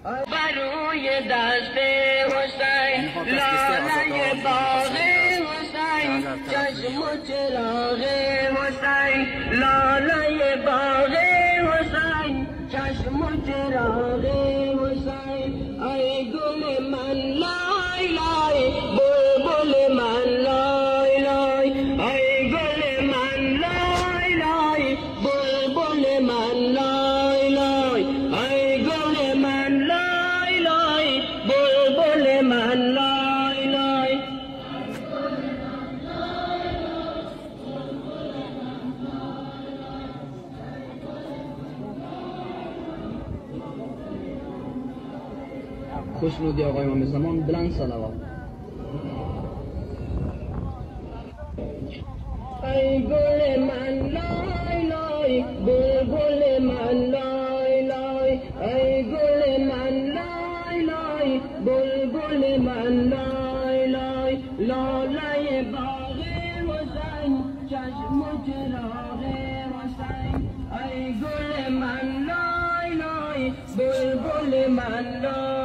بروی دست حسین لاله باغ حسین چشم و چراغ حسین لاله باغ حسین چشم و چراغ حسین ای گل من لای لای بلبل من لای لای ای گل من لای لای بلبل من لای لای ای گل من لای لای بلبل من لای لای خوشنودی آقای امام زمان بلند صلوات. ای گل من لای لای بلبل من لای لای ای گل من لای لای بلبل من لای لای لاله باغ حسین چشم و چراغ حسین ای گل من لای لای بلبل من لای